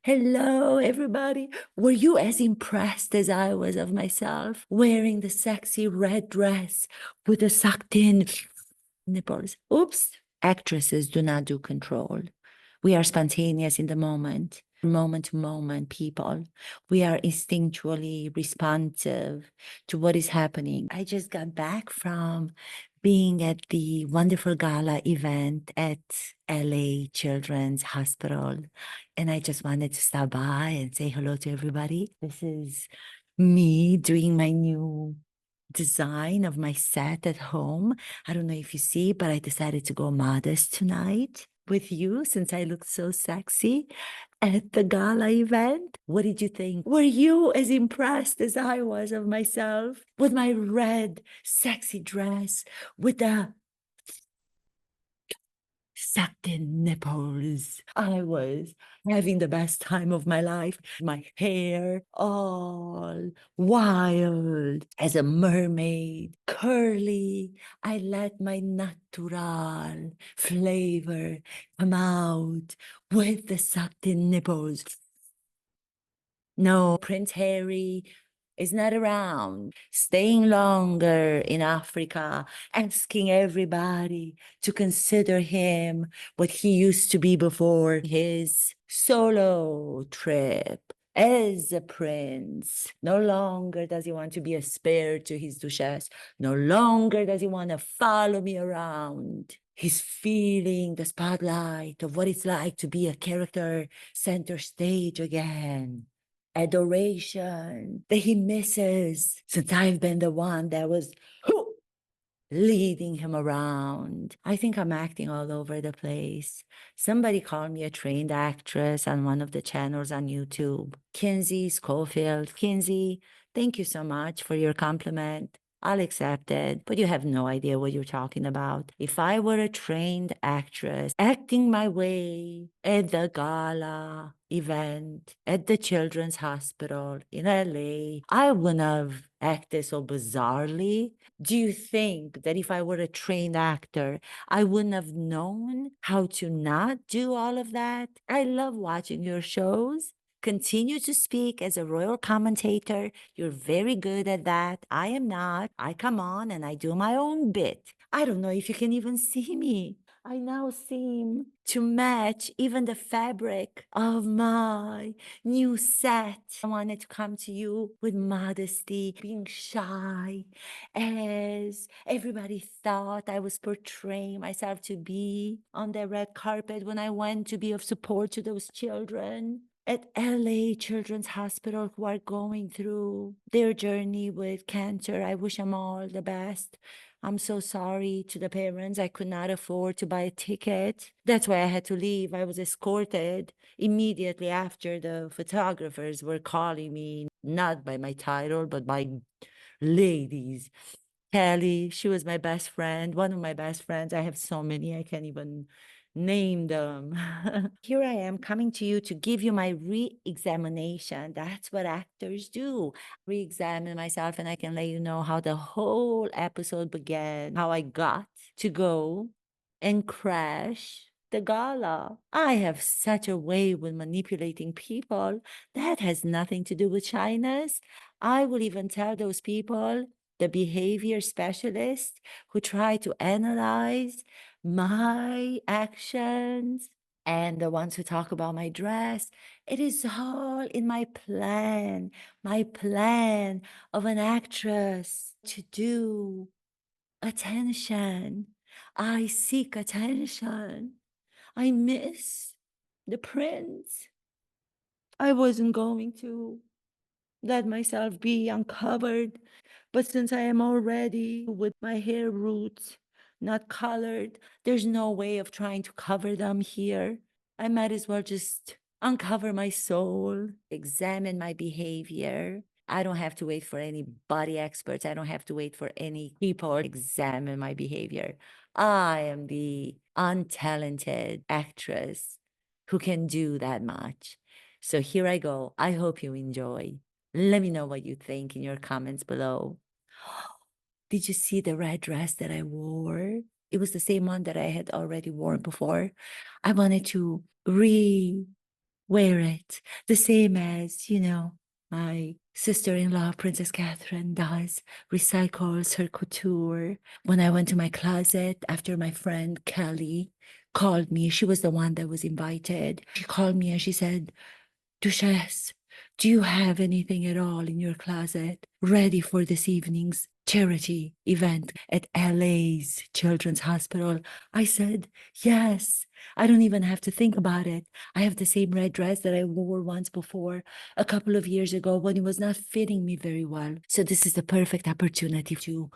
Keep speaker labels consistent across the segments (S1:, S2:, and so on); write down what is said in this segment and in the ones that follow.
S1: Hello, everybody. Were you as impressed as I was of myself wearing the sexy red dress with the sucked in nipples? Oops. Actresses do not do control. We are spontaneous in the moment to moment people. We are instinctually responsive to what is happening. I just got back from being at the wonderful gala event at LA Children's Hospital. And I just wanted to stop by and say hello to everybody. This is me doing my new design of my set at home. I don't know if you see, but I decided to go modest tonight with you since I looked so sexy at the gala event. What did you think? Were you as impressed as I was of myself with my red sexy dress with the sucked in nipples? I was having the best time of my life. My hair all wild as a mermaid, curly. I let my natural flavor come out with the sucked in nipples. No, Prince Harry is not around, staying longer in Africa, asking everybody to consider him what he used to be before his solo trip as a prince. No longer does he want to be a spare to his Duchesse. No longer does he want to follow me around. He's feeling the spotlight of what it's like to be a character center stage again. Adoration that he misses since I've been the one that was leading him around. I think I'm acting all over the place. Somebody called me a trained actress on one of the channels on YouTube. Kinsey Schofield. Kinsey, thank you so much for your compliment. I'll accept it, but you have no idea what you're talking about. If I were a trained actress acting my way at the gala event at the Children's Hospital in LA, I wouldn't have acted so bizarrely. Do you think that if I were a trained actor, I wouldn't have known how to not do all of that? I love watching your shows. Continue to speak as a royal commentator. You're very good at that. I am not. I come on and I do my own bit. I don't know if you can even see me. I now seem to match even the fabric of my new set. I wanted to come to you with modesty, being shy, as everybody thought I was portraying myself to be on the red carpet when I went to be of support to those children at LA Children's Hospital who are going through their journey with cancer. I wish them all the best. I'm so sorry to the parents. I could not afford to buy a ticket. That's why I had to leave. I was escorted immediately after the photographers were calling me, not by my title, but by ladies. Kelly, she was my best friend, one of my best friends. I have so many, I can't even name them. Here I am coming to you to give you my re-examination. That's what actors do. Re-examine myself and I can let you know how the whole episode began, how I got to go and crash the gala. I have such a way with manipulating people. That has nothing to do with shyness. I will even tell those people, the behavior specialists who try to analyze my actions and the ones who talk about my dress, it is all in my plan of an actress to do attention. I seek attention. I miss the prince. I wasn't going to let myself be uncovered. But since I am already with my hair roots not colored, there's no way of trying to cover them here. I might as well just uncover my soul, examine my behavior. I don't have to wait for any body experts. I don't have to wait for any people to examine my behavior. I am the untalented actress who can do that much. So here I go. I hope you enjoy. Let me know what you think in your comments below. Did you see the red dress that I wore? It was the same one that I had already worn before. I wanted to wear it the same as, my sister-in-law, Princess Catherine, does, recycles her couture. When I went to my closet after my friend Kelly called me, she was the one that was invited. She called me and she said, Duchesse, do you have anything at all in your closet ready for this evening's charity event at LA's Children's Hospital? I said, yes. I don't even have to think about it. I have the same red dress that I wore once before, a couple of years ago, when it was not fitting me very well. So this is the perfect opportunity to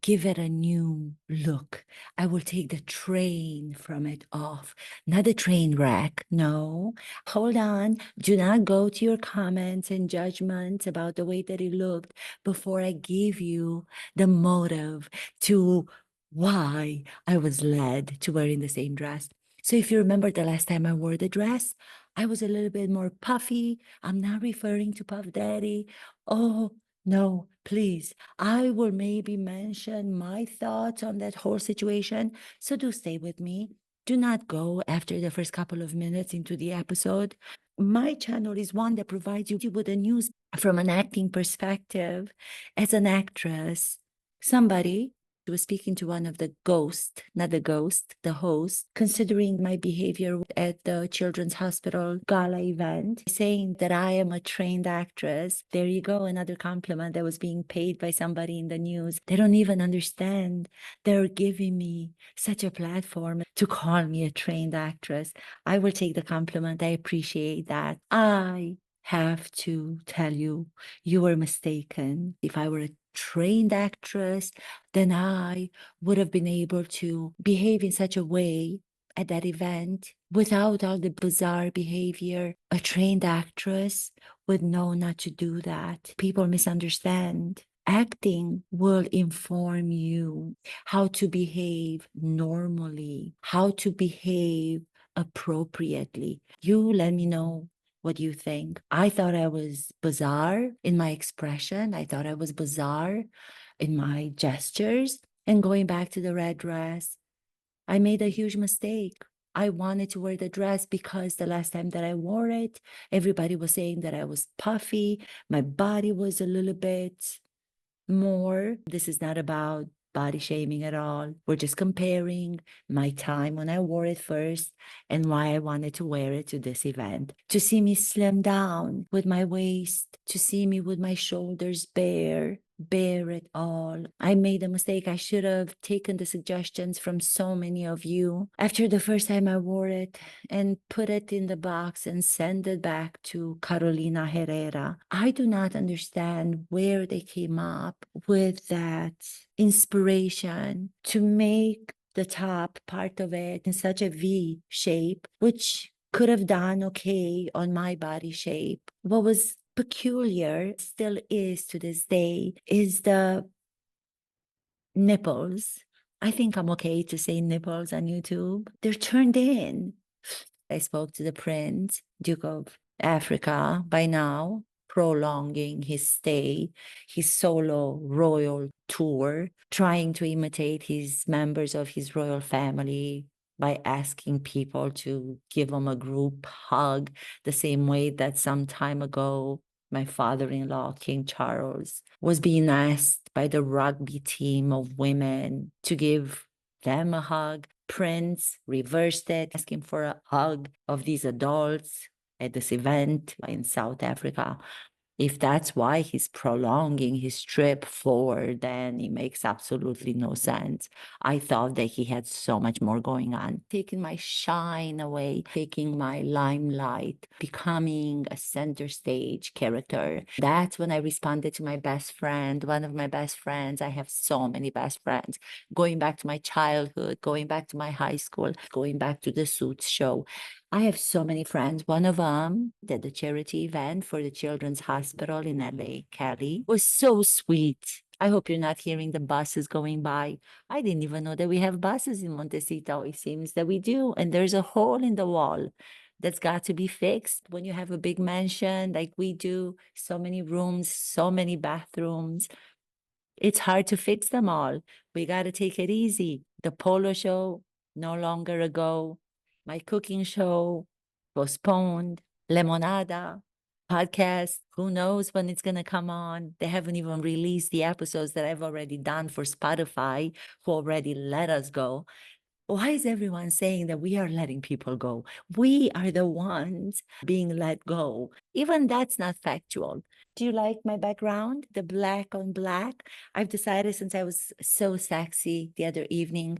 S1: give it a new look. I will take the train from it off, not the train wreck. No, hold on. Do not go to your comments and judgments about the way that it looked before I give you the motive to why I was led to wearing the same dress. So if you remember the last time I wore the dress, I was a little bit more puffy. I'm not referring to Puff Daddy. Oh, no, please. I will maybe mention my thoughts on that whole situation. So do stay with me. Do not go after the first couple of minutes into the episode. My channel is one that provides you with the news from an acting perspective. As an actress, somebody was speaking to one of the ghosts, not the ghost, the host, considering my behavior at the Children's Hospital gala event, saying that I am a trained actress. There you go, another compliment that was being paid by somebody in the news. They don't even understand. They're giving me such a platform to call me a trained actress. I will take the compliment. I appreciate that. I have to tell you, you were mistaken. If I were a trained actress, then I would have been able to behave in such a way at that event without all the bizarre behavior. A trained actress would know not to do that. People misunderstand. Acting will inform you how to behave normally, how to behave appropriately. You let me know what you think. I thought I was bizarre in my expression. I thought I was bizarre in my gestures. And going back to the red dress, I made a huge mistake. I wanted to wear the dress because the last time that I wore it, everybody was saying that I was puffy. My body was a little bit more. This is not about body shaming at all. We're just comparing my time when I wore it first and why I wanted to wear it to this event. To see me slim down with my waist, to see me with my shoulders bare it all. I made a mistake. I should have taken the suggestions from so many of you after the first time I wore it and put it in the box and send it back to Carolina Herrera. I do not understand where they came up with that inspiration to make the top part of it in such a V shape, which could have done okay on my body shape. What was peculiar, still is to this day, is the nipples. I think I'm okay to say nipples on YouTube. They're turned in. I spoke to the Prince, Duke of Africa, by now, prolonging his stay, his solo royal tour, trying to imitate his members of his royal family by asking people to give him a group hug, the same way that some time ago, my father-in-law, King Charles, was being asked by the rugby team of women to give them a hug. Prince reversed it, asking for a hug of these adults at this event in South Africa. If that's why he's prolonging his trip forward, then it makes absolutely no sense. I thought that he had so much more going on, taking my shine away, taking my limelight, becoming a center stage character. That's when I responded to my best friend, one of my best friends. I have so many best friends, going back to my childhood, going back to my high school, going back to the Suits show. I have so many friends. One of them did the charity event for the Children's Hospital in LA, Cali. Was so sweet. I hope you're not hearing the buses going by. I didn't even know that we have buses in Montecito. It seems that we do. And there's a hole in the wall that's got to be fixed when you have a big mansion like we do. So many rooms, so many bathrooms. It's hard to fix them all. We got to take it easy. The polo show, no longer ago. My cooking show, postponed. Lemonada podcast. Who knows when it's going to come on? They haven't even released the episodes that I've already done for Spotify, who already let us go. Why is everyone saying that we are letting people go? We are the ones being let go. Even that's not factual. Do you like my background? The black on black? I've decided, since I was so sexy the other evening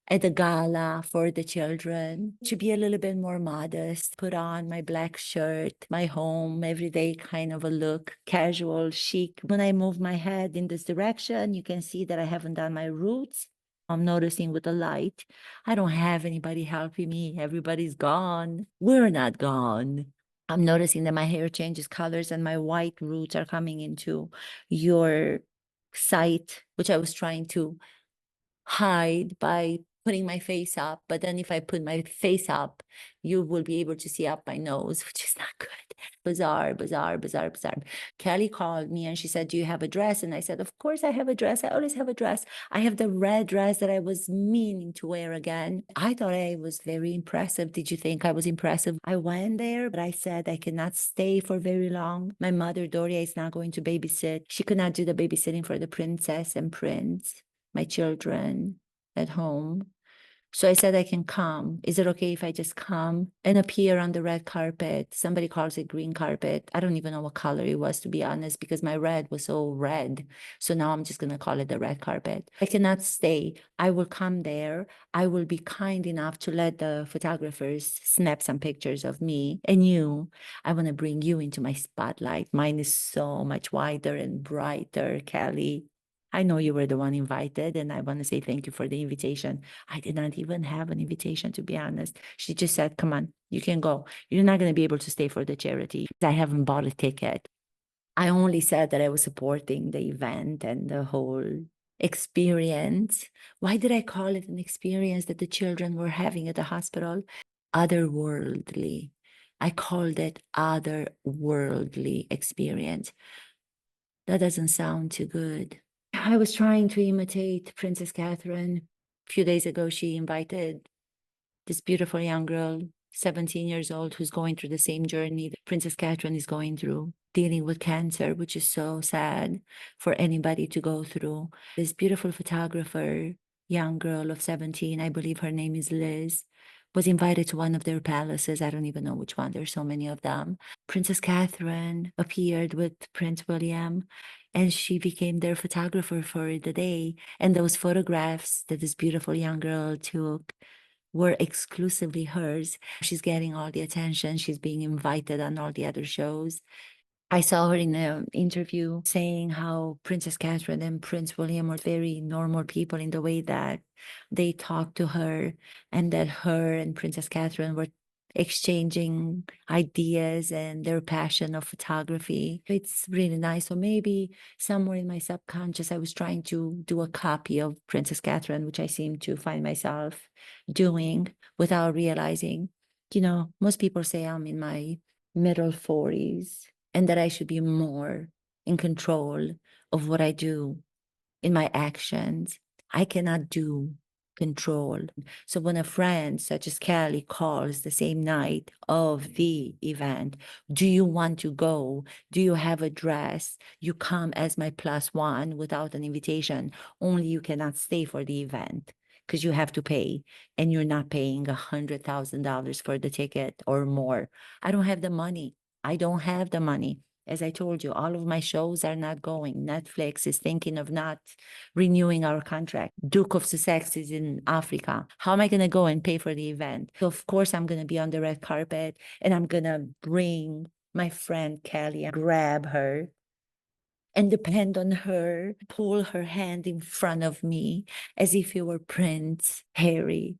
S1: at the gala for the children, to be a little bit more modest, put on my black shirt, my home, everyday kind of a look, casual, chic. When I move my head in this direction, you can see that I haven't done my roots. I'm noticing with the light, I don't have anybody helping me. Everybody's gone. We're not gone. I'm noticing that my hair changes colors and my white roots are coming into your sight, which I was trying to hide by putting my face up. But then if I put my face up, you will be able to see up my nose, which is not good. Bizarre, bizarre, bizarre, bizarre. Kelly called me and she said, "Do you have a dress?" And I said, "Of course I have a dress. I always have a dress. I have the red dress that I was meaning to wear again." I thought I was very impressive. Did you think I was impressive? I went there, but I said I cannot stay for very long. My mother, Doria, is not going to babysit. She could not do the babysitting for the princess and prince, my children at home. So I said, I can come. Is it okay if I just come and appear on the red carpet? Somebody calls it green carpet. I don't even know what color it was, to be honest, because my red was so red. So now I'm just going to call it the red carpet. I cannot stay. I will come there. I will be kind enough to let the photographers snap some pictures of me and you. I want to bring you into my spotlight. Mine is so much wider and brighter, Kelly. I know you were the one invited, and I want to say thank you for the invitation. I did not even have an invitation, to be honest. She just said, "Come on, you can go. You're not going to be able to stay for the charity. I haven't bought a ticket." I only said that I was supporting the event and the whole experience. Why did I call it an experience that the children were having at the hospital? Otherworldly. I called it otherworldly experience. That doesn't sound too good. I was trying to imitate Princess Catherine. A few days ago, she invited this beautiful young girl, 17 years old, who's going through the same journey that Princess Catherine is going through, dealing with cancer, which is so sad for anybody to go through. This beautiful photographer, young girl of 17, I believe her name is Liz, was invited to one of their palaces. I don't even know which one. There's so many of them. Princess Catherine appeared with Prince William, and she became their photographer for the day. And those photographs that this beautiful young girl took were exclusively hers. She's getting all the attention. She's being invited on all the other shows. I saw her in an interview saying how Princess Catherine and Prince William were very normal people in the way that they talked to her, and that her and Princess Catherine were exchanging ideas and their passion of photography. It's really nice. So maybe somewhere in my subconscious, I was trying to do a copy of Princess Catherine, which I seem to find myself doing without realizing. Most people say I'm in my middle 40s and that I should be more in control of what I do in my actions. I cannot do control. So when a friend such as Kelly calls the same night of the event, "Do you want to go? Do you have a dress?" You come as my plus one without an invitation. Only you cannot stay for the event because you have to pay, and you're not paying $100,000 for the ticket or more. I don't have the money. I don't have the money. As I told you, all of my shows are not going. Netflix is thinking of not renewing our contract. Duke of Sussex is in Africa. How am I going to go and pay for the event? So of course, I'm going to be on the red carpet, and I'm going to bring my friend Kelly and grab her and depend on her, pull her hand in front of me as if it were Prince Harry.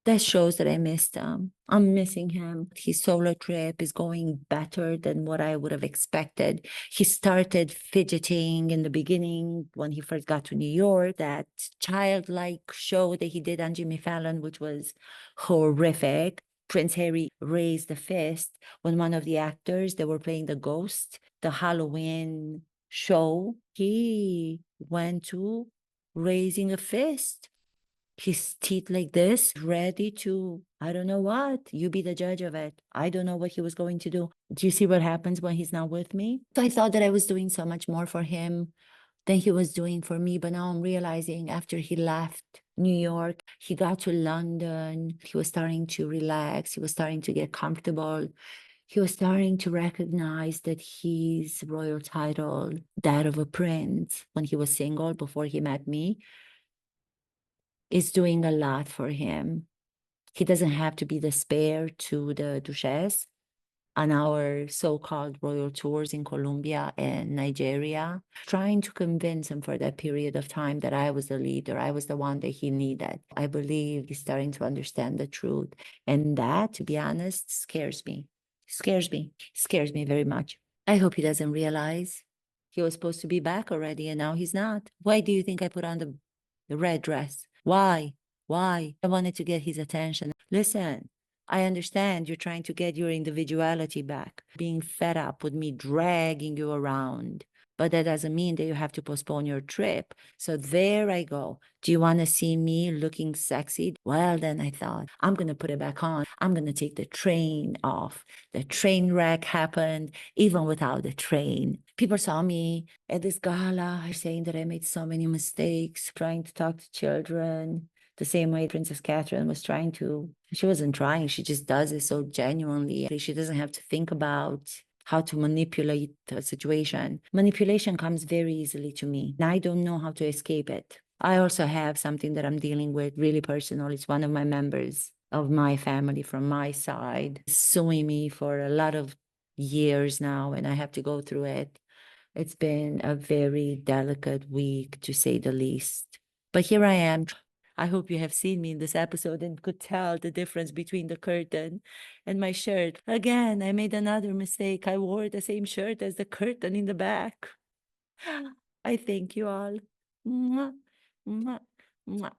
S1: That shows that I missed him. I'm missing him. His solo trip is going better than what I would have expected. He started fidgeting in the beginning when he first got to New York. That childlike show that he did on Jimmy Fallon, which was horrific. Prince Harry raised a fist when one of the actors that were playing the ghost, the Halloween show, he went to raising a fist. his teeth like this, ready to, I don't know what. You be the judge of it. I don't know what he was going to do. Do you see what happens when he's not with me? So I thought that I was doing so much more for him than he was doing for me. But now I'm realizing after he left New York, he got to London, he was starting to relax, he was starting to get comfortable. He was starting to recognize that his royal title, that of a prince, when he was single before he met me, is doing a lot for him. He doesn't have to be the spare to the Duchesse on our so-called royal tours in Colombia and Nigeria, trying to convince him for that period of time that I was the leader, I was the one that he needed. I believe he's starting to understand the truth. And that, to be honest, scares me very much. I hope he doesn't realize he was supposed to be back already and now he's not. Why do you think I put on the red dress? Why? Why? I wanted to get his attention. Listen, I understand you're trying to get your individuality back, being fed up with me dragging you around. But that doesn't mean that you have to postpone your trip. So there I go. Do you want to see me looking sexy? Well, then I thought, I'm going to put it back on. I'm going to take the train off. The train wreck happened even without the train. People saw me at this gala saying that I made so many mistakes trying to talk to children the same way Princess Catherine was trying to. She wasn't trying, she just does it so genuinely. She doesn't have to think about how to manipulate a situation. Manipulation comes very easily to me, and I don't know how to escape it. I also have something that I'm dealing with really personal. It's one of my members of my family from my side suing me for a lot of years now, and I have to go through it. It's been a very delicate week, to say the least. But here I am. I hope you have seen me in this episode and could tell the difference between the curtain and my shirt. Again, I made another mistake. I wore the same shirt as the curtain in the back. I thank you all. Mwah, mwah, mwah.